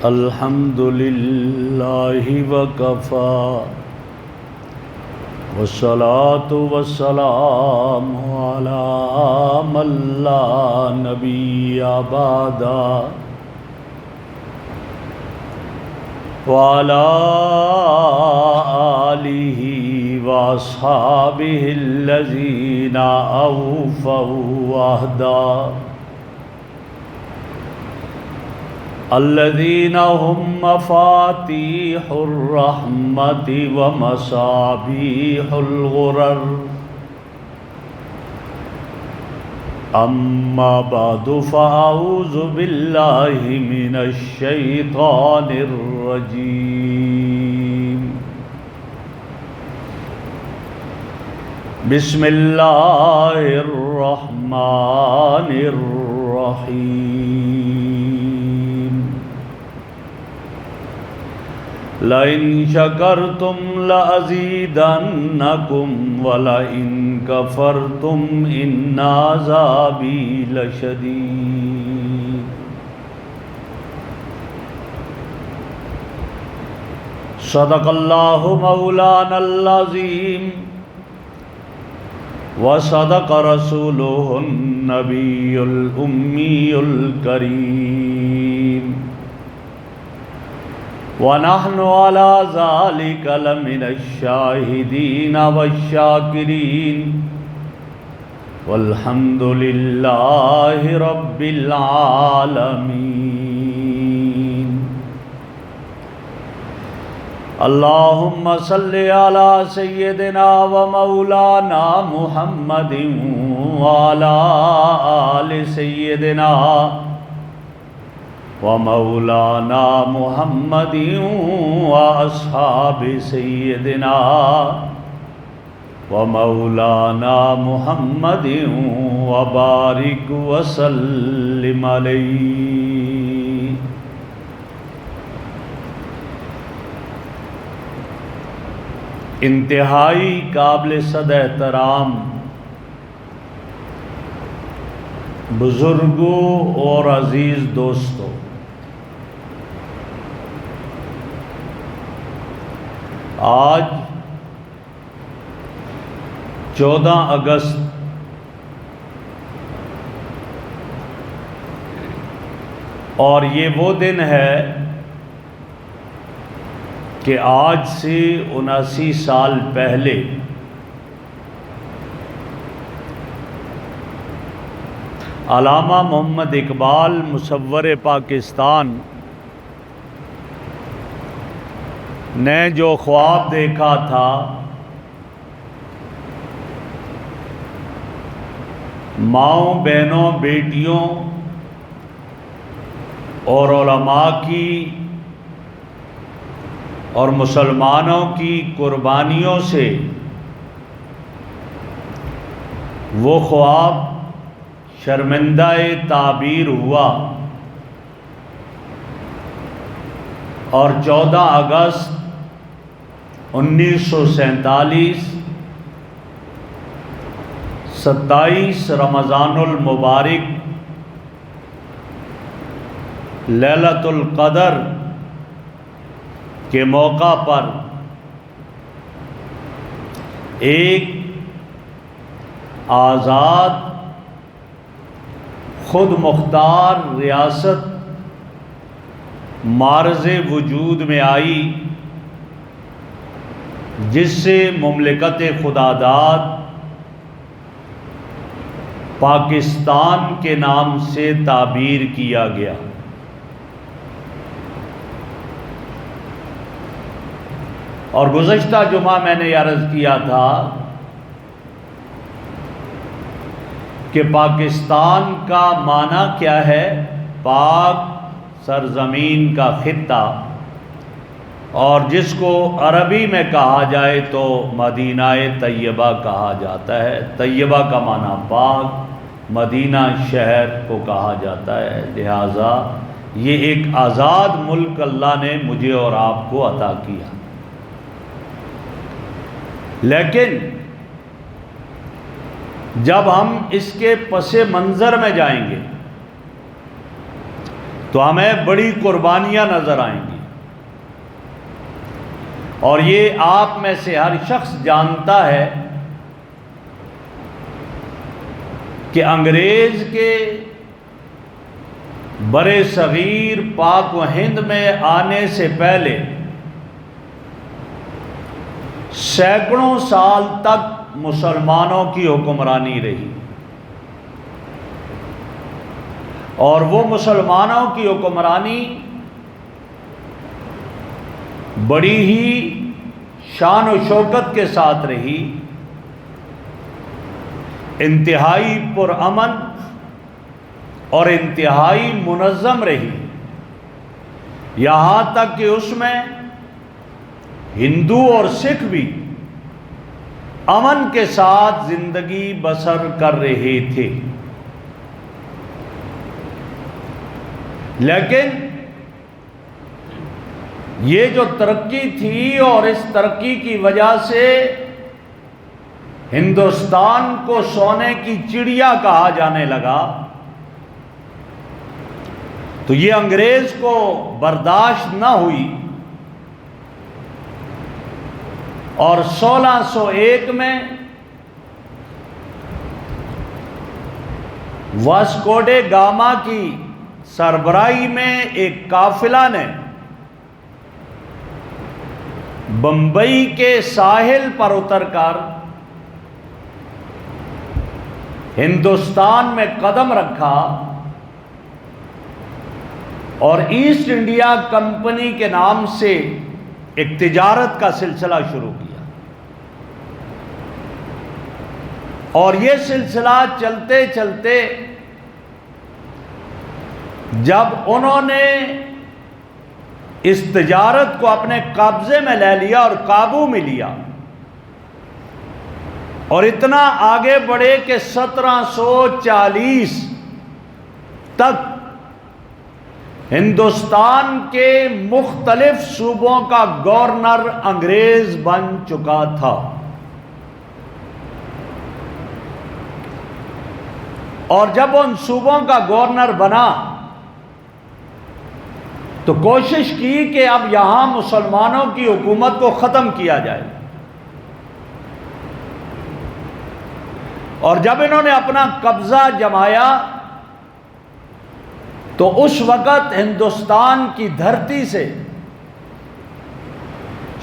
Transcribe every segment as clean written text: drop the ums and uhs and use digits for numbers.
الحمد للہ وکفا والصلاة والسلام علی من لا نبی بعدہ وعلی آلہ واصحابہ الذین اوفوا عہدہ الذین هم مفاتیح الرحمت ومصابیح الغرر اما بعد فاعوذ باللہ من الشیطان الرجیم بسم اللہ الرحمن الرحیم لَإِن شَكَرْتُمْ لَأَزِيدَنَّكُمْ وَلَئِن كَفَرْتُمْ إِنَّ عَذَابِي لَشَدِيدٌ صدق اللہ مولانا العظیم وصدق رسولہ النبی الأمی الکریم وَنَحْنُ عَلَى ذَلِكَ لَمِنَ الشَّاهِدِينَ وَالشَّاكِرِينَ وَالْحَمْدُ لِلَّهِ رَبِّ الْعَالَمِينَ اللهم صل على سيدنا ومولانا محمد وعلى آل سيدنا ومولانا محمد واصحاب سیدنا ومولانا محمد وبارک وسلم علیہ۔ انتہائی قابل صد احترام بزرگوں اور عزیز دوستوں، آج 14 اگست اور یہ وہ دن ہے کہ آج سے 79 سال پہلے علامہ محمد اقبال مصور پاکستان نے جو خواب دیکھا تھا، ماؤں بہنوں بیٹیوں اور علماء کی اور مسلمانوں کی قربانیوں سے وہ خواب شرمندہ تعبیر ہوا اور 14 اگست 1947 27 رمضان المبارک لیلۃ القدر کے موقع پر ایک آزاد خود مختار ریاست معرض وجود میں آئی، جس سے مملکت خداداد پاکستان کے نام سے تعبیر کیا گیا۔ اور گزشتہ جمعہ میں نے عرض کیا تھا کہ پاکستان کا معنی کیا ہے؟ پاک سرزمین کا خطہ، اور جس کو عربی میں کہا جائے تو مدینہ طیبہ کہا جاتا ہے۔ طیبہ کا معنی پاک، مدینہ شہر کو کہا جاتا ہے۔ لہٰذا یہ ایک آزاد ملک اللہ نے مجھے اور آپ کو عطا کیا، لیکن جب ہم اس کے پس منظر میں جائیں گے تو ہمیں بڑی قربانیاں نظر آئیں گی، اور یہ آپ میں سے ہر شخص جانتا ہے کہ انگریز کے برے صغیر پاک و ہند میں آنے سے پہلے سینکڑوں سال تک مسلمانوں کی حکمرانی رہی، اور وہ مسلمانوں کی حکمرانی بڑی ہی شان و شوکت کے ساتھ رہی، انتہائی پرامن اور انتہائی منظم رہی، یہاں تک کہ اس میں ہندو اور سکھ بھی امن کے ساتھ زندگی بسر کر رہے تھے۔ لیکن یہ جو ترقی تھی، اور اس ترقی کی وجہ سے ہندوستان کو سونے کی چڑیا کہا جانے لگا، تو یہ انگریز کو برداشت نہ ہوئی، اور 1601 میں واسکو ڈے گاما کی سربراہی میں ایک قافلہ نے بمبئی کے ساحل پر اتر کر ہندوستان میں قدم رکھا، اور ایسٹ انڈیا کمپنی کے نام سے ایک تجارت کا سلسلہ شروع کیا، اور یہ سلسلہ چلتے چلتے جب انہوں نے اس تجارت کو اپنے قبضے میں لے لیا اور قابو میں لیا، اور اتنا آگے بڑھے کہ 1740 تک ہندوستان کے مختلف صوبوں کا گورنر انگریز بن چکا تھا، اور جب ان صوبوں کا گورنر بنا تو کوشش کی کہ اب یہاں مسلمانوں کی حکومت کو ختم کیا جائے، اور جب انہوں نے اپنا قبضہ جمایا تو اس وقت ہندوستان کی دھرتی سے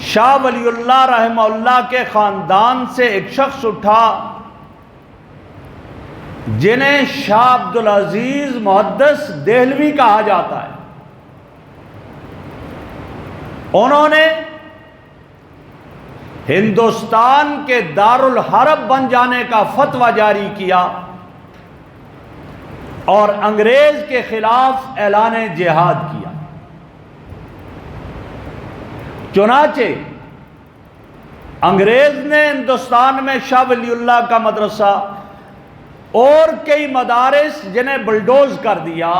شاہ ولی اللہ رحمہ اللہ کے خاندان سے ایک شخص اٹھا جنہیں شاہ عبدالعزیز محدث دہلوی کہا جاتا ہے۔ انہوں نے ہندوستان کے دارالحرب بن جانے کا فتویٰ جاری کیا، اور انگریز کے خلاف اعلان جہاد کیا۔ چنانچہ انگریز نے ہندوستان میں شاہ ولی اللہ کا مدرسہ اور کئی مدارس جنہیں بلڈوز کر دیا،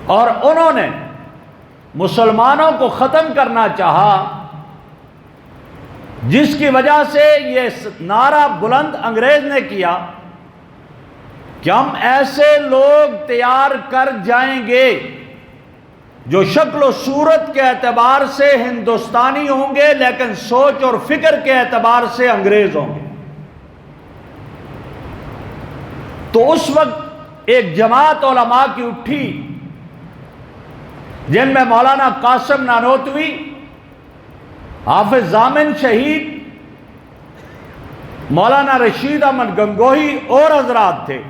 اور انہوں نے مسلمانوں کو ختم کرنا چاہا، جس کی وجہ سے یہ نعرہ بلند انگریز نے کیا کہ ہم ایسے لوگ تیار کر جائیں گے جو شکل و صورت کے اعتبار سے ہندوستانی ہوں گے لیکن سوچ اور فکر کے اعتبار سے انگریز ہوں گے۔ تو اس وقت ایک جماعت علماء کی اٹھی، جن میں مولانا قاسم نانوتوی، حافظ ضامن شہید، مولانا رشید احمد گنگوہی اور حضرات تھے۔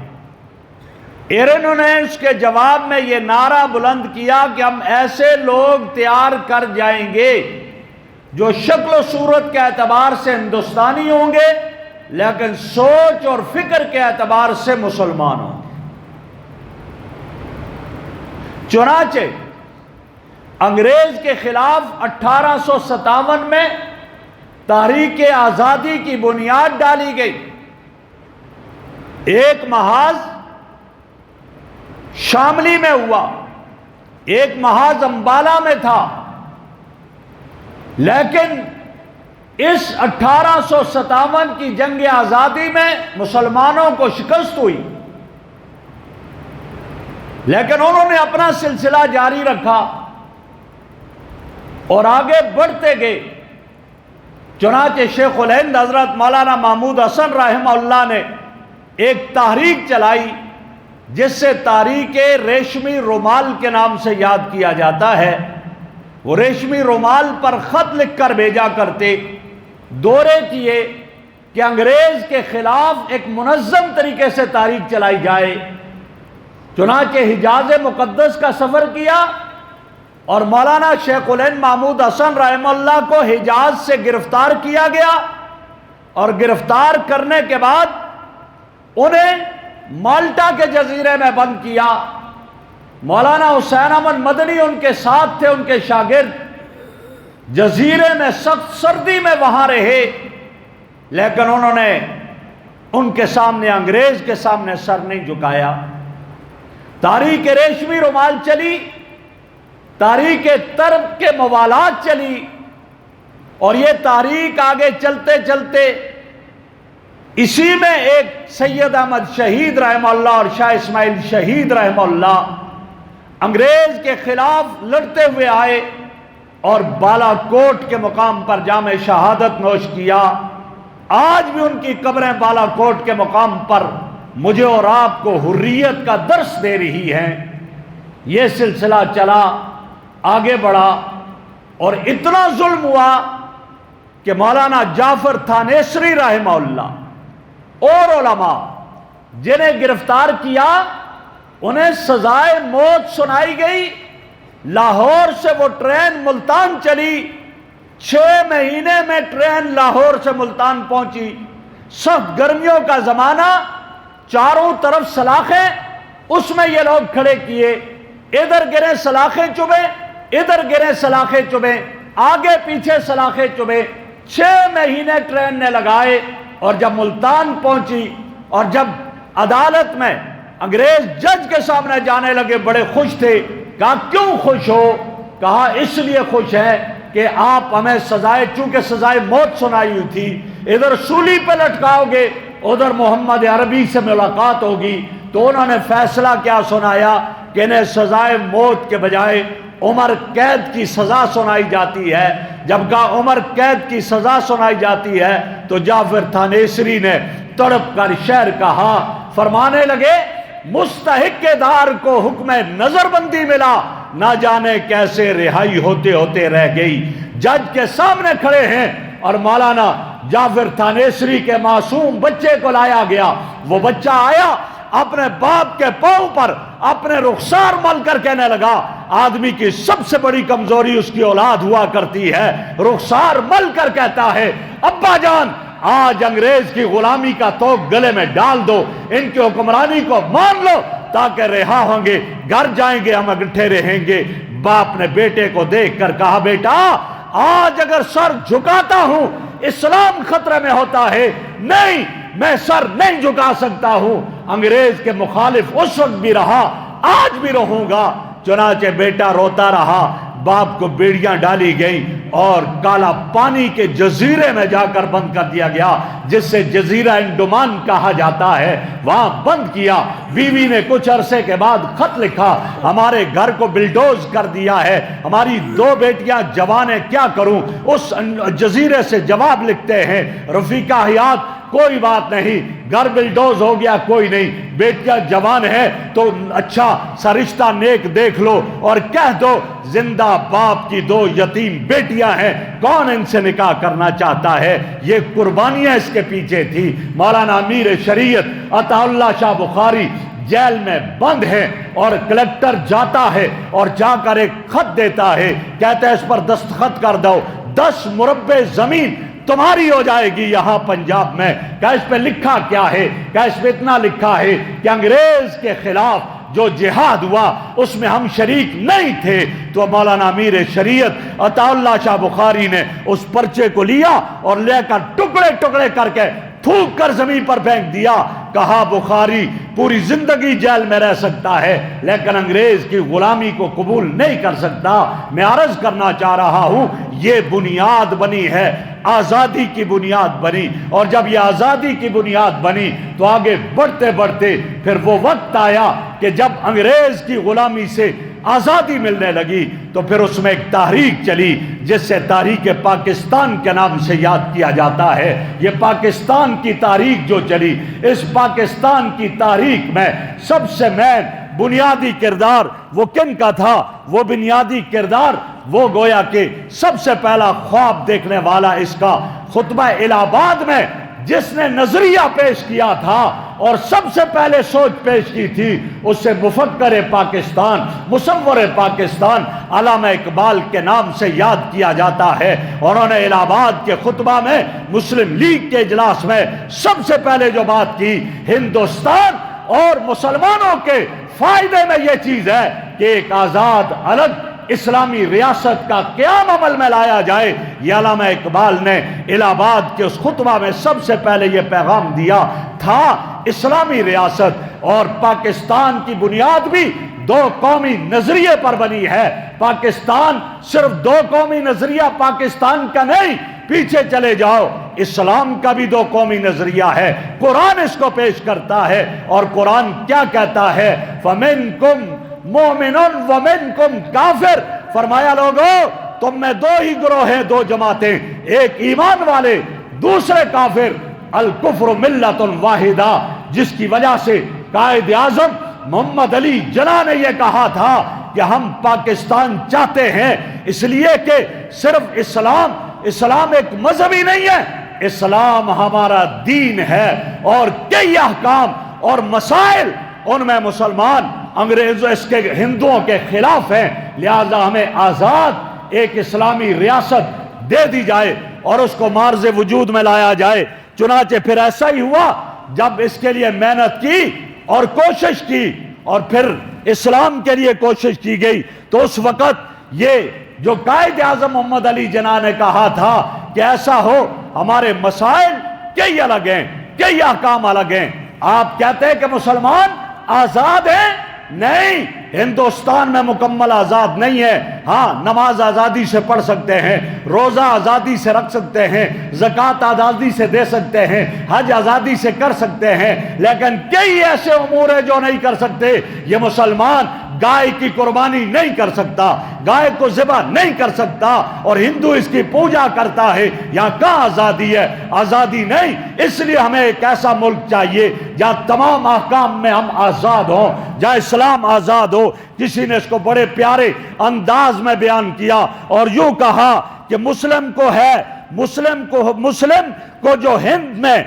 انہوں نے اس کے جواب میں یہ نعرہ بلند کیا کہ ہم ایسے لوگ تیار کر جائیں گے جو شکل و صورت کے اعتبار سے ہندوستانی ہوں گے لیکن سوچ اور فکر کے اعتبار سے مسلمان ہوں گے۔ چنانچہ انگریز کے خلاف 1857 میں تحریک آزادی کی بنیاد ڈالی گئی۔ ایک محاذ شاملی میں ہوا، ایک محاذ امبالہ میں تھا، لیکن اس 1857 کی جنگ آزادی میں مسلمانوں کو شکست ہوئی، لیکن انہوں نے اپنا سلسلہ جاری رکھا اور آگے بڑھتے گئے۔ چنانچہ شیخ الہند حضرت مولانا محمود حسن رحمہ اللہ نے ایک تحریک چلائی جس سے تحریک ریشمی رومال کے نام سے یاد کیا جاتا ہے۔ وہ ریشمی رومال پر خط لکھ کر بھیجا کرتے، دورے کیے کہ انگریز کے خلاف ایک منظم طریقے سے تحریک چلائی جائے۔ چنانچہ حجاز مقدس کا سفر کیا اور مولانا شیخ الہند محمود حسن رحمہ اللہ کو حجاز سے گرفتار کیا گیا، اور گرفتار کرنے کے بعد انہیں مالٹا کے جزیرے میں بند کیا۔ مولانا حسین احمد مدنی ان کے ساتھ تھے، ان کے شاگرد۔ جزیرے میں سخت سردی میں وہاں رہے، لیکن انہوں نے ان کے سامنے، انگریز کے سامنے سر نہیں جھکایا۔ تحریک ریشمی رومال چلی، تحریک طرب کے موالات چلی، اور یہ تحریک آگے چلتے چلتے اسی میں ایک سید احمد شہید رحمہ اللہ اور شاہ اسماعیل شہید رحمہ اللہ انگریز کے خلاف لڑتے ہوئے آئے اور بالا کوٹ کے مقام پر جام شہادت نوش کیا۔ آج بھی ان کی قبریں بالا کوٹ کے مقام پر مجھے اور آپ کو حریت کا درس دے رہی ہیں۔ یہ سلسلہ چلا، آگے بڑھا، اور اتنا ظلم ہوا کہ مولانا جعفر تھانیسری رحمہ اللہ اور علماء جنہیں گرفتار کیا انہیں سزائے موت سنائی گئی۔ لاہور سے وہ ٹرین ملتان چلی، 6 مہینے میں ٹرین لاہور سے ملتان پہنچی۔ سخت گرمیوں کا زمانہ، چاروں طرف سلاخیں، اس میں یہ لوگ کھڑے کیے، ادھر گرے سلاخیں چبھے، ادھر گرے سلاخیں چبھے، آگے پیچھے سلاخیں چبھے۔ 6 مہینے ٹرین نے لگائے، اور جب ملتان پہنچی اور جب عدالت میں انگریز جج کے سامنے جانے لگے، بڑے خوش تھے۔ کہا کیوں خوش ہو؟ کہا اس لیے خوش ہے کہ آپ ہمیں سزائے، چونکہ سزائے موت سنائی ہوئی تھی، ادھر سولی پہ لٹکاؤ گے، ادھر محمد عربی سے ملاقات ہوگی۔ تو انہوں نے فیصلہ کیا سنایا کہ انہیں سزائے موت کے بجائے عمر قید کی سزا سنائی جاتی ہے۔ جب کہا عمر قید کی سزا سنائی جاتی ہے تو جعفر تھانیسری نے تڑپ کر شعر کہا، فرمانے لگے مستحق کے دار کو حکم نظر بندی ملا، نہ جانے کیسے رہائی ہوتے ہوتے رہ گئی۔ جج کے سامنے کھڑے ہیں اور مولانا جعفر تھانیسری کے معصوم بچے کو لایا گیا۔ وہ بچہ آیا، اپنے باپ کے پاؤں پر اپنے رخسار مل کر کہنے لگا، آدمی کی سب سے بڑی کمزوری اس کی اولاد ہوا کرتی ہے۔ رخسار مل کر کہتا ہے، ابا جان آج انگریز کی غلامی کا توق گلے میں ڈال دو، ان کی حکمرانی کو مان لو تاکہ رہا ہوں گے، گھر جائیں گے، ہم اکٹھے رہیں گے۔ باپ نے بیٹے کو دیکھ کر کہا، بیٹا آج اگر سر جھکاتا ہوں اسلام خطرے میں ہوتا ہے، نہیں میں سر نہیں جھکا سکتا ہوں۔ انگریز کے مخالف اس وقت بھی رہا، آج بھی رہوں گا۔ چنانچہ بیٹا روتا رہا، باپ کو بیڑیاں ڈالی گئی اور کالا پانی کے جزیرے میں جا کر بند کر دیا گیا، جس سے جزیرہ انڈمان کہا جاتا ہے، وہاں بند کیا۔ بیوی نے کچھ عرصے کے بعد خط لکھا، ہمارے گھر کو بلڈوز کر دیا ہے، ہماری 2 بیٹیاں جوان ہیں، کیا کروں؟ اس جزیرے سے جواب لکھتے ہیں، رفیقہ حیات کوئی بات نہیں، گھر بلڈوز ہو گیا کوئی نہیں، بیٹیاں جوان ہے تو اچھا سا رشتہ نیک دیکھ لو اور کہہ دو زندہ باپ کی 2 یتیم بیٹیاں ہیں، کون ان سے نکاح کرنا چاہتا ہے؟ یہ قربانیاں اس کے پیچھے تھی۔ مولانا امیر شریعت عطا اللہ شاہ بخاری جیل میں بند ہے، اور کلکٹر جاتا ہے اور جا کر ایک خط دیتا ہے، کہتا ہے اس پر دستخط کر دو، 10 مربع زمین تمہاری ہو جائے گی یہاں پنجاب میں۔ کہ اس پہ لکھا کیا ہے؟ کہ اس پہ اتنا لکھا ہے کہ انگریز کے خلاف جو جہاد ہوا اس میں ہم شریک نہیں تھے۔ تو مولانا امیر شریعت عطا اللہ شاہ بخاری نے اس پرچے کو لیا اور لے کر ٹکڑے ٹکڑے کر کے تھوک کر زمین پر پھینک دیا۔ کہا بخاری پوری زندگی جیل میں رہ سکتا ہے لیکن انگریز کی غلامی کو قبول نہیں کر سکتا۔ میں عرض کرنا چاہ رہا ہوں یہ بنیاد بنی ہے، آزادی کی بنیاد بنی، اور جب یہ آزادی کی بنیاد بنی تو آگے بڑھتے بڑھتے پھر وہ وقت آیا کہ جب انگریز کی غلامی سے آزادی ملنے لگی تو پھر اس میں ایک تحریک چلی جس سے تحریک پاکستان کے نام سے یاد کیا جاتا ہے۔ یہ پاکستان کی تحریک جو چلی، اس پاکستان کی تحریک میں سب سے مین بنیادی کردار وہ کن کا تھا؟ وہ بنیادی کردار وہ گویا کہ سب سے پہلا خواب دیکھنے والا اس کا خطبہ الہ آباد میں جس نے نظریہ پیش کیا تھا اور سب سے پہلے سوچ پیش کی تھی، اس سے مفکر پاکستان، مصور پاکستان علامہ اقبال کے نام سے یاد کیا جاتا ہے۔ انہوں نے الہ آباد کے خطبہ میں مسلم لیگ کے اجلاس میں سب سے پہلے جو بات کی، ہندوستان اور مسلمانوں کے فائدے میں یہ چیز ہے کہ ایک آزاد الگ اسلامی ریاست کا قیام عمل میں لایا جائے۔ یہ علامہ اقبال نے الہ آباد کے اس خطبہ میں سب سے پہلے یہ پیغام دیا تھا۔ اسلامی ریاست اور پاکستان کی بنیاد بھی دو قومی نظریے پر بنی ہے۔ پاکستان صرف دو قومی نظریہ پاکستان کا نہیں، پیچھے چلے جاؤ، اسلام کا بھی دو قومی نظریہ ہے۔ قرآن اس کو پیش کرتا ہے اور قرآن کیا کہتا ہے؟ فَمِنْكُمْ مومنون ومنکم کافر، فرمایا لوگو تم میں دو ہی گروہ ہیں، دو جماعتیں، ایک ایمان والے، دوسرے کافر۔ الکفر ملت واحدہ، جس کی وجہ سے قائد اعظم محمد علی جناح نے یہ کہا تھا کہ ہم پاکستان چاہتے ہیں اس لیے کہ صرف اسلام ایک مذہبی نہیں ہے، اسلام ہمارا دین ہے اور کئی احکام اور مسائل ان میں مسلمان انگریزوں اس کے ہندوؤں کے خلاف ہیں، لہذا ہمیں آزاد ایک اسلامی ریاست دے دی جائے اور اس کو معرض وجود میں لایا جائے۔ چنانچہ پھر ایسا ہی ہوا، جب اس کے لیے محنت کی اور کوشش کی اور پھر اسلام کے لیے کوشش کی گئی تو اس وقت یہ جو قائد اعظم محمد علی جناح نے کہا تھا کہ ایسا ہو، ہمارے مسائل کئی الگ ہیں، کئی احکام الگ ہیں۔ آپ کہتے ہیں کہ مسلمان آزاد ہیں؟ نہیں، ہندوستان میں مکمل آزاد نہیں ہے۔ ہاں، نماز آزادی سے پڑھ سکتے ہیں، روزہ آزادی سے رکھ سکتے ہیں، زکوٰۃ آزادی سے دے سکتے ہیں، حج آزادی سے کر سکتے ہیں، لیکن کئی ایسے امور ہیں جو نہیں کر سکتے۔ یہ مسلمان گائے کی قربانی نہیں کر سکتا، گائے کو ذبح نہیں کر سکتا، اور ہندو اس کی پوجا کرتا ہے۔ یہاں کہاں آزادی ہے؟ آزادی نہیں۔ اس لیے ہمیں ایک ایسا ملک چاہیے جہاں تمام احکام میں ہم آزاد ہوں، جہاں اسلام آزاد ہو۔ کسی نے اس کو بڑے پیارے انداز میں بیان کیا اور یوں کہا کہ مسلم کو جو ہند میں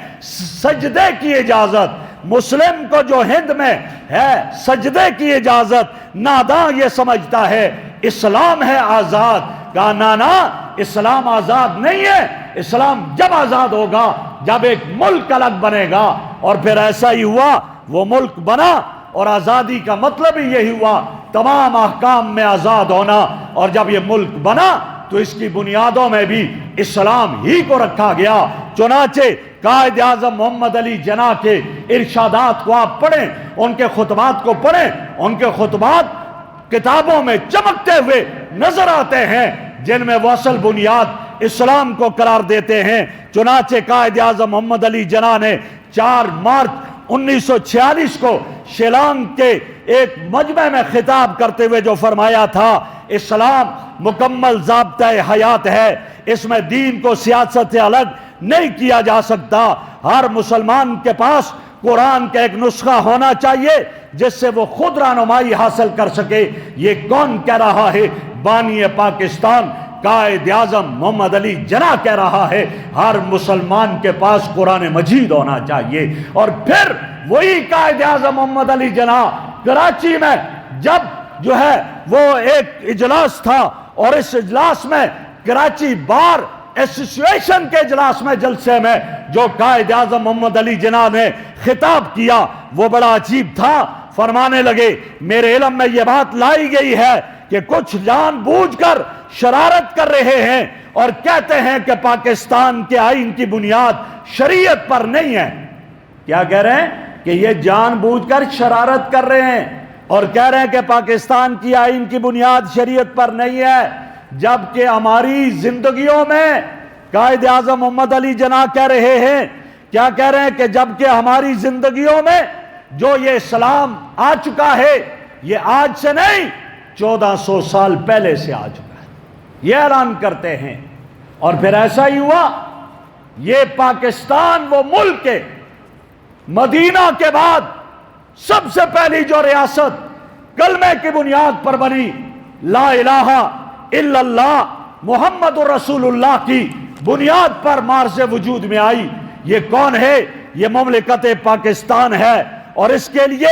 سجدے کی اجازت، مسلم کو جو ہند میں ہے سجدے کی اجازت، ناداں یہ سمجھتا ہے اسلام ہے آزاد۔ کہا نانا، اسلام آزاد نہیں ہے، اسلام جب آزاد ہوگا جب ایک ملک الگ بنے گا۔ اور پھر ایسا ہی ہوا، وہ ملک بنا، اور آزادی کا مطلب ہی یہی ہوا، تمام احکام میں آزاد ہونا۔ اور جب یہ ملک بنا تو اس کی بنیادوں میں بھی اسلام ہی کو رکھا گیا۔ چنانچہ قائد اعظم محمد علی جناح کے ارشادات کو آپ پڑھیں، ان کے خطبات کو پڑھیں، ان کے خطبات کتابوں میں چمکتے ہوئے نظر آتے ہیں جن میں وہ اصل بنیاد اسلام کو قرار دیتے ہیں۔ چنانچہ قائد اعظم محمد علی جناح نے 4 مارچ 1946 کو شیلانگ کے ایک مجمع میں خطاب کرتے ہوئے جو فرمایا تھا، اسلام مکمل ضابطۂ حیات ہے، اس میں دین کو سیاست سے الگ نہیں کیا جا سکتا۔ ہر مسلمان کے پاس قرآن کا ایک نسخہ ہونا چاہیے جس سے وہ خود رہنمائی حاصل کر سکے۔ یہ کون کہہ رہا ہے؟ بانی پاکستان قائد اعظم محمد علی جناح کہہ رہا ہے ہر مسلمان کے پاس قرآن مجید ہونا چاہیے۔ اور پھر وہی قائد اعظم محمد علی جناح کراچی میں جب جو ہے وہ ایک اجلاس تھا، اور اس اجلاس میں کراچی بار ایسوسییشن کے اجلاس میں جلسے میں جو قائد اعظم محمد علی جناح نے خطاب کیا وہ بڑا عجیب تھا۔ فرمانے لگے میرے علم میں یہ بات لائی گئی ہے کہ کچھ جان بوجھ کر شرارت کر رہے ہیں اور کہتے ہیں کہ پاکستان کے آئین کی بنیاد شریعت پر نہیں ہے۔ کیا کہہ رہے ہیں؟ کہ یہ جان بوجھ کر شرارت کر رہے ہیں اور کہہ رہے ہیں کہ پاکستان کی آئین کی بنیاد شریعت پر نہیں ہے، جبکہ ہماری زندگیوں میں قائد اعظم محمد علی جناح کہہ رہے ہیں، کیا کہہ رہے ہیں؟ کہ جبکہ ہماری زندگیوں میں جو یہ اسلام آ چکا ہے یہ آج سے نہیں 1400 سال پہلے سے آ چکا ہے، یہ اعلان کرتے ہیں۔ اور پھر ایسا ہی ہوا، یہ پاکستان وہ ملک ہے مدینہ کے بعد سب سے پہلی جو ریاست کلمے کی بنیاد پر بنی، لا الہ الا اللہ محمد رسول اللہ کی بنیاد پر مارز وجود میں آئی۔ یہ کون ہے؟ یہ مملکت پاکستان ہے۔ اور اس کے لیے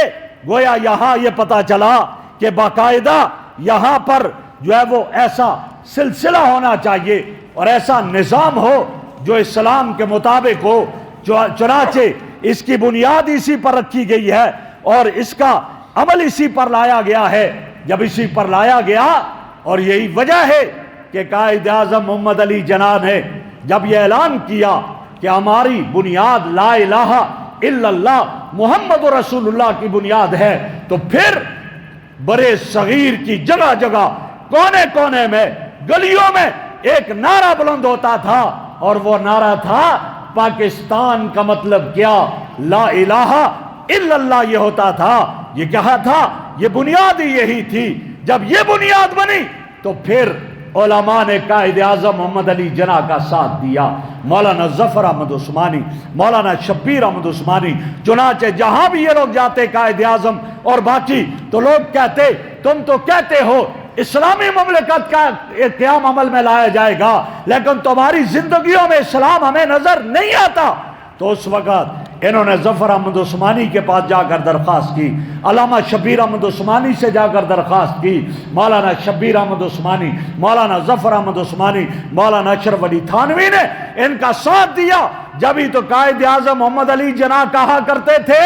گویا یہاں یہ پتا چلا کہ باقاعدہ یہاں پر جو ہے وہ ایسا سلسلہ ہونا چاہیے اور ایسا نظام ہو جو اسلام کے مطابق ہو۔ چنانچہ اس کی بنیاد اسی پر رکھی گئی ہے اور اس کا عمل اسی پر لایا گیا ہے۔ جب اسی پر لایا گیا، اور یہی وجہ ہے کہ قائد اعظم محمد علی جناح نے جب یہ اعلان کیا کہ ہماری بنیاد لا الہ الا اللہ محمد رسول اللہ کی بنیاد ہے، تو پھر بڑے صغیر کی جگہ جگہ کونے کونے میں گلیوں میں ایک نعرہ بلند ہوتا تھا، اور وہ نعرہ تھا پاکستان کا مطلب کیا؟ لا الہ الا اللہ یہ ہوتا تھا۔ یہ کہا تھا، یہ بنیاد ہی یہی تھی۔ جب یہ بنیاد بنی تو پھر علماء نے قائد اعظم محمد علی جناح کا ساتھ دیا، مولانا ظفر احمد عثمانی، مولانا شبیر احمد عثمانی۔ چنانچہ جہاں بھی یہ لوگ جاتے قائد اعظم اور باقی، تو لوگ کہتے تم تو کہتے ہو اسلامی مملکت کا قیام عمل میں لایا جائے گا، لیکن تمہاری زندگیوں میں اسلام ہمیں نظر نہیں آتا۔ تو اس وقت انہوں نے ظفر احمد عثمانی کے پاس جا کر درخواست کی، علامہ شبیر احمد عثمانی سے جا کر درخواست کی، مولانا شبیر احمد عثمانی، مولانا ظفر احمد عثمانی، مولانا اشرف علی تھانوی نے ان کا ساتھ دیا۔ جبھی تو قائد اعظم محمد علی جناح کہا کرتے تھے،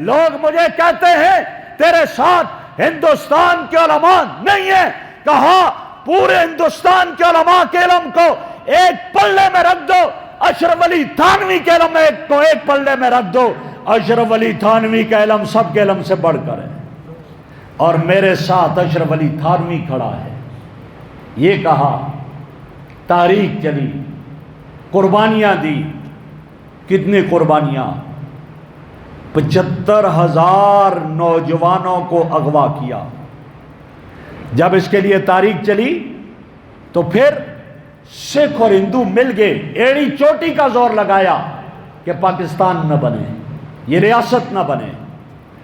لوگ مجھے کہتے ہیں تیرے ساتھ ہندوستان کے علماء نہیں ہیں، کہا پورے ہندوستان کے علماء کے علم کو ایک پلڑے میں رکھ دو، اشرف علی تھانوی کے علم کو ایک پلڑے میں رکھ دو۔ اشرف علی تھانوی کا علم سب کے علم سے بڑھ کر ہے، اور میرے ساتھ اشرف علی تھانوی کھڑا ہے۔ یہ کہا، تاریخ چلی، قربانیاں دی۔ کتنی قربانیاں؟ 75,000 نوجوانوں کو اغوا کیا۔ جب اس کے لیے تاریخ چلی تو پھر سکھ اور ہندو مل گئے، ایڑی چوٹی کا زور لگایا کہ پاکستان نہ بنے، یہ ریاست نہ بنے۔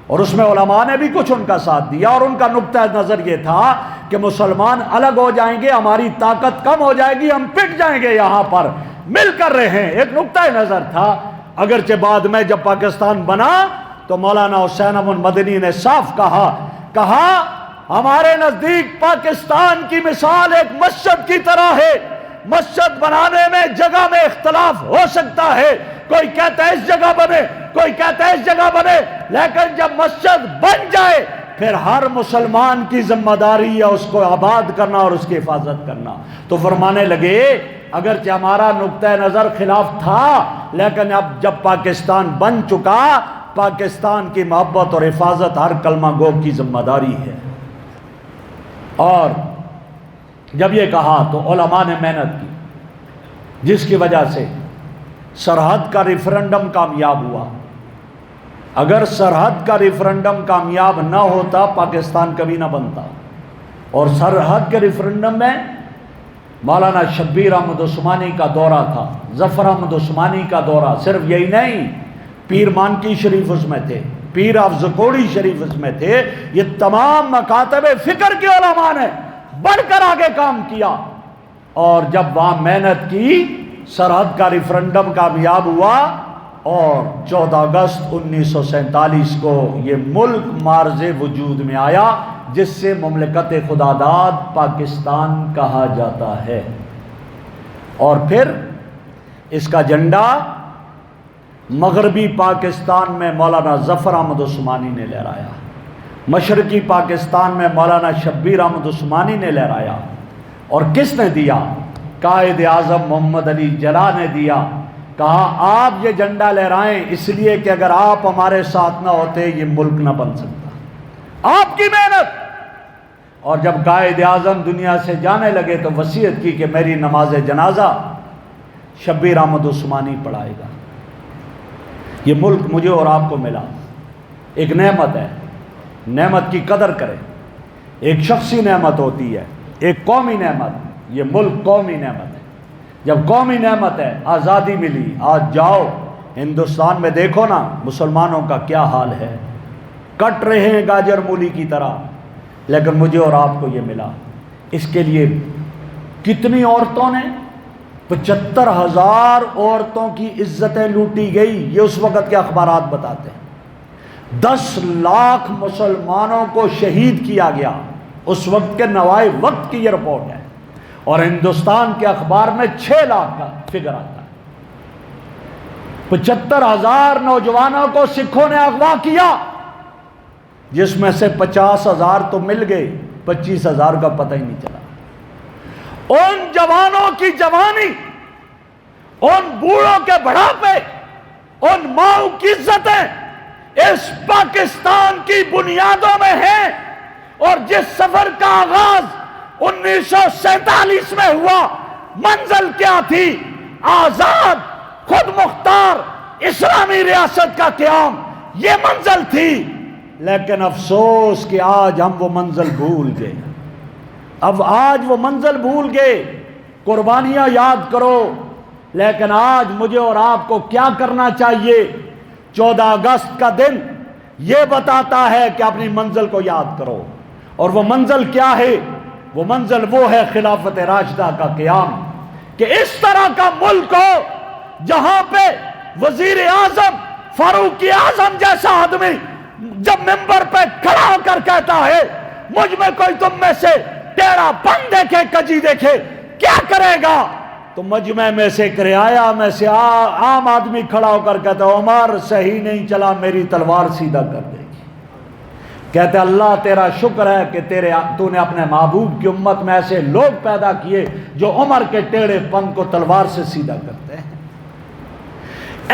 اور اس میں علماء نے بھی کچھ ان کا ساتھ دیا، اور ان کا نقطہ نظر یہ تھا کہ مسلمان الگ ہو جائیں گے، ہماری طاقت کم ہو جائے گی، ہم پٹ جائیں گے، یہاں پر مل کر رہے۔ ایک نقطہ نظر تھا۔ اگرچہ بعد میں جب پاکستان بنا تو مولانا حسین احمد مدنی نے صاف کہا ہمارے نزدیک پاکستان کی مثال ایک مسجد کی طرح ہے۔ مسجد بنانے میں جگہ میں اختلاف ہو سکتا ہے، کوئی کہتا ہے اس جگہ بنے، کوئی کہتا ہے اس جگہ بنے، لیکن جب مسجد بن جائے پھر ہر مسلمان کی ذمہ داری ہے اس کو آباد کرنا اور اس کی حفاظت کرنا۔ تو فرمانے لگے اگرچہ ہمارا نقطہ نظر خلاف تھا، لیکن اب جب پاکستان بن چکا، پاکستان کی محبت اور حفاظت ہر کلمہ گو کی ذمہ داری ہے۔ اور جب یہ کہا تو علماء نے محنت کی، جس کی وجہ سے سرحد کا ریفرنڈم کامیاب ہوا۔ اگر سرحد کا ریفرنڈم کامیاب نہ ہوتا پاکستان کبھی نہ بنتا۔ اور سرحد کے ریفرنڈم میں مولانا شبیر احمد عثمانی کا دورہ تھا، ظفر احمد عثمانی کا دورہ، صرف یہی نہیں، پیر مانکی شریف اس میں تھے، پیر افضل کوڑی شریف اس میں تھے۔ یہ تمام مکاتب فکر کے علماء نے بڑھ کر آگے کام کیا، اور جب وہاں محنت کی سرحد کا ریفرنڈم کامیاب ہوا، اور 14 اگست 1947 کو یہ ملک مارز وجود میں آیا، جس سے مملکت خداداد پاکستان کہا جاتا ہے۔ اور پھر اس کا جھنڈا مغربی پاکستان میں مولانا ظفر احمد عثمانی نے لہرایا، مشرقی پاکستان میں مولانا شبیر احمد عثمانی نے لہرایا، اور کس نے دیا؟ قائد اعظم محمد علی جناح نے دیا۔ کہا آپ یہ جھنڈا لہرائیں، اس لیے کہ اگر آپ ہمارے ساتھ نہ ہوتے یہ ملک نہ بن سکتا، آپ کی محنت۔ اور جب قائد اعظم دنیا سے جانے لگے تو وصیت کی کہ میری نماز جنازہ شبیر احمد عثمانی پڑھائے گا، یہ ملک مجھے اور آپ کو ملا۔ ایک نعمت ہے، نعمت کی قدر کریں۔ ایک شخصی نعمت ہوتی ہے، ایک قومی نعمت۔ یہ ملک قومی نعمت ہے۔ جب قومی نعمت ہے، آزادی ملی، آج جاؤ ہندوستان میں دیکھو نا مسلمانوں کا کیا حال ہے، کٹ رہے ہیں گاجر مولی کی طرح، لیکن مجھے اور آپ کو یہ ملا۔ اس کے لیے کتنی عورتوں نے، 75,000 عورتوں کی عزتیں لوٹی گئی، یہ اس وقت کے اخبارات بتاتے ہیں۔ 10 لاکھ مسلمانوں کو شہید کیا گیا، اس وقت کے نوائے وقت کی یہ رپورٹ ہے، اور ہندوستان کے اخبار میں 6 لاکھ کا فگر آتا ہے۔ 75,000 نوجوانوں کو سکھوں نے اغوا کیا، جس میں سے 50,000 تو مل گئے، 25,000 کا پتہ ہی نہیں چلا۔ ان جوانوں کی جوانی، ان بوڑھوں کے بڑھاپے، ان ماؤں کی عزتیں اس پاکستان کی بنیادوں میں ہیں، اور جس سفر کا آغاز 1947 میں ہوا، منزل کیا تھی؟ آزاد خود مختار اسلامی ریاست کا قیام، یہ منزل تھی۔ لیکن افسوس کہ آج ہم وہ منزل بھول گئے، اب آج وہ منزل بھول گئے۔ قربانیاں یاد کرو، لیکن آج مجھے اور آپ کو کیا کرنا چاہیے؟ 14 اگست کا دن یہ بتاتا ہے کہ اپنی منزل کو یاد کرو، اور وہ منزل کیا ہے؟ وہ منزل وہ ہے خلافت راشدہ کا قیام، کہ اس طرح کا ملک ہو جہاں پہ وزیر اعظم فاروق اعظم جیسا آدمی جب ممبر پہ کھڑا ہو کر کہتا ہے مجھ میں کوئی تم میں سے ٹیڑھا پن دیکھے، کجی دیکھے، کیا کرے گا؟ تو مجمع میں سے کرایہ میں سے عام آدمی کھڑا ہو کر کہتا ہے عمر صحیح نہیں چلا، میری تلوار سیدھا کر دے گی۔ کہتے اللہ تیرا شکر ہے کہ تو نے اپنے محبوب کی امت میں ایسے لوگ پیدا کیے جو عمر کے ٹیڑھے پن کو تلوار سے سیدھا کرتے ہیں۔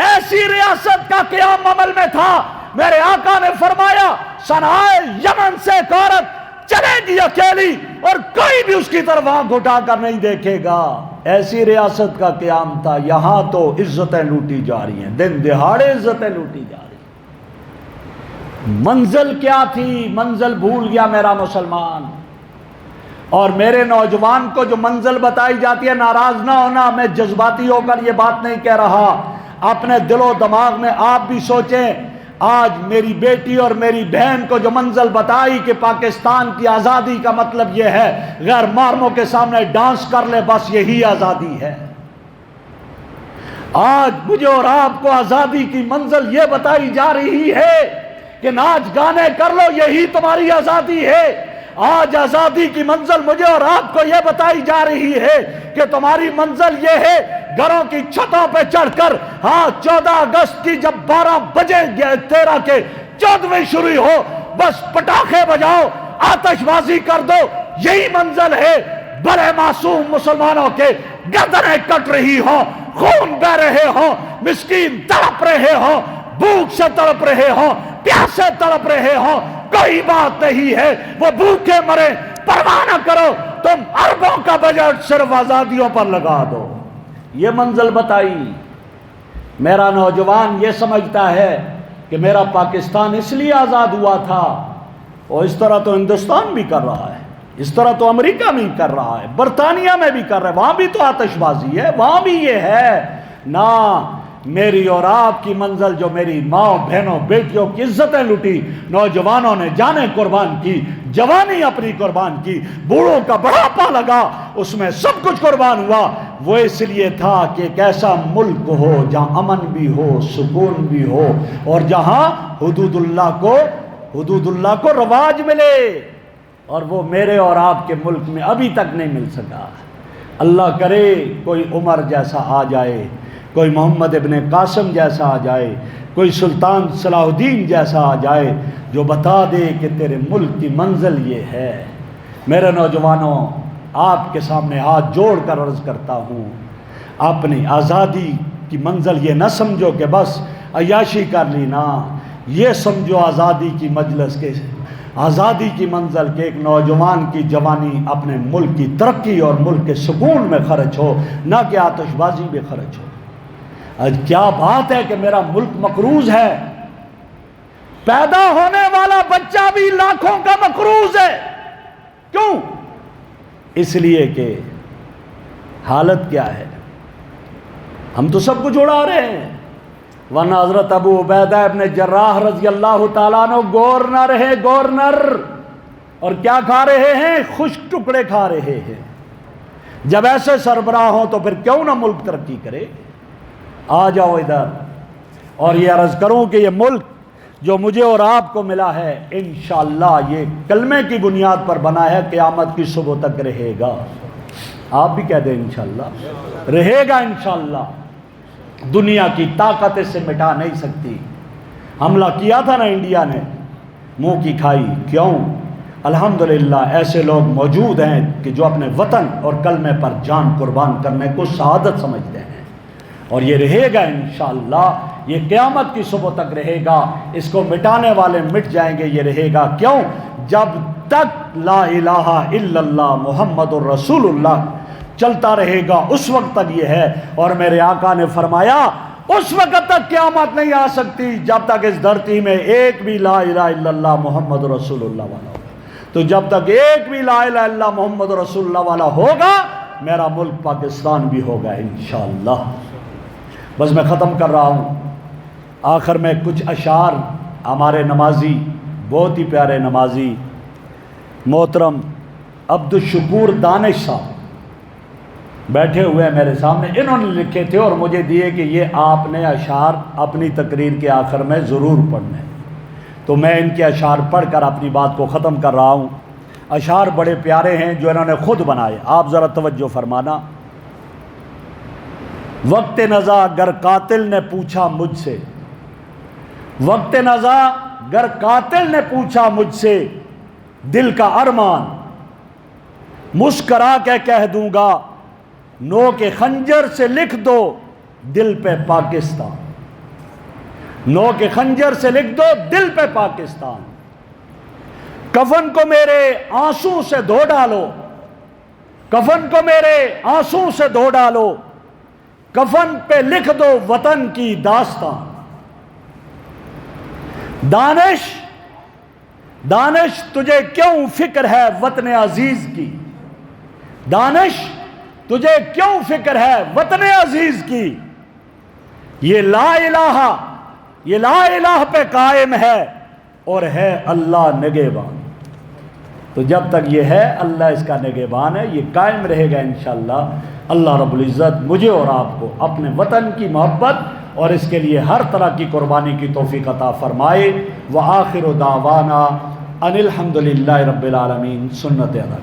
ایسی ریاست کا قیام عمل میں تھا۔ میرے آقا نے فرمایا صنعائے یمن سے ایک عورت چلے گی اکیلی اور کوئی بھی اس کی طرف آنکھ اٹھا کر نہیں دیکھے گا، ایسی ریاست کا قیام تھا۔ یہاں تو عزتیں لوٹی جا رہی ہیں، دن دہاڑے عزتیں لوٹی جا رہی ہیں۔ منزل کیا تھی؟ منزل بھول گیا میرا مسلمان۔ اور میرے نوجوان کو جو منزل بتائی جاتی ہے، ناراض نہ ہونا، میں جذباتی ہو کر یہ بات نہیں کہہ رہا، اپنے دل و دماغ میں آپ بھی سوچیں۔ آج میری بیٹی اور میری بہن کو جو منزل بتائی کہ پاکستان کی آزادی کا مطلب یہ ہے غیر محرموں کے سامنے ڈانس کر لے، بس یہی آزادی ہے۔ آج مجھے اور آپ کو آزادی کی منزل یہ بتائی جا رہی ہے کہ ناچ گانے کر لو، یہی تمہاری آزادی ہے۔ آج آزادی کی منزل مجھے اور آپ کو یہ بتائی جا رہی ہے کہ تمہاری منزل یہ ہے گھروں کی چھتوں پہ چڑھ کر 14 اگست کی جب 12 بجے 13 کے 14ویں شروع ہو، بس پٹاخے بجاؤ، آتش بازی کر دو، یہی منزل ہے۔ بڑے معصوم مسلمانوں کے گردنیں کٹ رہی ہوں، خون بہ رہے ہوں، مسکین تڑپ رہے ہوں، بھوک سے تڑپ رہے ہوں، پیاس سے تڑپ رہے ہوں، کوئی بات نہیں ہے، وہ بھوکے مرے، پرواہ نہ کرو، تم اربوں کا بجٹ صرف آزادیوں پر لگا دو۔ یہ منزل بتائی۔ میرا نوجوان یہ سمجھتا ہے کہ میرا پاکستان اس لیے آزاد ہوا تھا، اور اس طرح تو ہندوستان بھی کر رہا ہے، اس طرح تو امریکہ بھی کر رہا ہے، برطانیہ میں بھی کر رہا ہے، وہاں بھی تو آتش بازی ہے، وہاں بھی یہ ہے۔ نہ، میری اور آپ کی منزل جو میری ماں بہنوں بیٹیوں کی عزتیں لوٹی، نوجوانوں نے جانیں قربان کی، جوانی اپنی قربان کی، بوڑھوں کا بڑھاپا لگا، اس میں سب کچھ قربان ہوا، وہ اس لیے تھا کہ ایک ایسا ملک ہو جہاں امن بھی ہو، سکون بھی ہو، اور جہاں حدود اللہ کو رواج ملے، اور وہ میرے اور آپ کے ملک میں ابھی تک نہیں مل سکا۔ اللہ کرے کوئی عمر جیسا آ جائے، کوئی محمد ابن قاسم جیسا آ جائے، کوئی سلطان صلاح الدین جیسا آ جائے جو بتا دے کہ تیرے ملک کی منزل یہ ہے۔ میرے نوجوانوں، آپ کے سامنے ہاتھ جوڑ کر عرض کرتا ہوں، اپنی آزادی کی منزل یہ نہ سمجھو کہ بس عیاشی کر لی، نہ، یہ سمجھو آزادی کی مجلس کے آزادی کی منزل کے ایک نوجوان کی جوانی اپنے ملک کی ترقی اور ملک کے سکون میں خرچ ہو، نہ کہ آتش بازی میں خرچ ہو۔ آج کیا بات ہے کہ میرا ملک مقروض ہے، پیدا ہونے والا بچہ بھی لاکھوں کا مقروض ہے. کیوں؟ اس لیے کہ حالت کیا ہے؟ ہم تو سب کچھ اڑا رہے ہیں. ورنہ حضرت ابو عبیدہ ابن جراح رضی اللہ تعالیٰ عنہ گورنر ہے، گورنر، اور کیا کھا رہے ہیں؟ خشک ٹکڑے کھا رہے ہیں. جب ایسے سربراہ ہوں تو پھر کیوں نہ ملک ترقی کرے؟ آ جاؤ ادھر. اور یہ عرض کروں کہ یہ ملک جو مجھے اور آپ کو ملا ہے انشاءاللہ یہ کلمے کی بنیاد پر بنا ہے، قیامت کی صبح تک رہے گا. آپ بھی کہہ دیں انشاءاللہ رہے گا. انشاءاللہ دنیا کی طاقت اسے مٹا نہیں سکتی. حملہ کیا تھا نا انڈیا نے، منہ کی کھائی. کیوں؟ الحمدللہ ایسے لوگ موجود ہیں کہ جو اپنے وطن اور کلمے پر جان قربان کرنے کو شہادت سمجھتے ہیں. اور یہ رہے گا انشاءاللہ، یہ قیامت کی صبح تک رہے گا. اس کو مٹانے والے مٹ جائیں گے. یہ رہے گا کیوں؟ جب تک لا الہ الا اللہ محمد الرسول اللہ چلتا رہے گا اس وقت تک یہ ہے. اور میرے آقا نے فرمایا اس وقت تک قیامت نہیں آ سکتی جب تک اس دھرتی میں ایک بھی لا الہ الا اللہ محمد رسول اللہ والا ہوگا. تو جب تک ایک بھی لا الہ الا اللہ محمد رسول اللہ والا ہوگا میرا ملک پاکستان بھی ہوگا انشاءاللہ. بس میں ختم کر رہا ہوں. آخر میں کچھ اشعار ہمارے نمازی، بہت ہی پیارے نمازی محترم عبد الشکور دانش صاحب بیٹھے ہوئے ہیں میرے سامنے، انہوں نے لکھے تھے اور مجھے دیے کہ یہ آپ نے اشعار اپنی تقریر کے آخر میں ضرور پڑھنے. تو میں ان کے اشعار پڑھ کر اپنی بات کو ختم کر رہا ہوں. اشعار بڑے پیارے ہیں جو انہوں نے خود بنائے. آپ ذرا توجہ فرمانا. وقت نزا گر قاتل نے پوچھا مجھ سے، وقت نزا گر قاتل نے پوچھا مجھ سے دل کا ارمان، مسکرا کے کہہ دوں گا نو کے خنجر سے لکھ دو دل پہ پاکستان. نو کے خنجر سے لکھ دو دل پہ پاکستان. کفن کو میرے آنسوں سے دھو ڈالو، کفن کو میرے آنسوں سے دھو ڈالو، کفن پہ لکھ دو وطن کی داستان. دانش دانش تجھے کیوں فکر ہے وطن عزیز کی، دانش تجھے کیوں فکر ہے وطن عزیز کی. یہ لا الہ پہ قائم ہے اور ہے اللہ نگہبان. تو جب تک یہ ہے اللہ اس کا نگہبان ہے، یہ قائم رہے گا انشاءاللہ. اللہ رب العزت مجھے اور آپ کو اپنے وطن کی محبت اور اس کے لیے ہر طرح کی قربانی کی توفیق عطا فرمائے. وآخر دعوانا ان الحمدللہ رب العالمین. سنت ادا.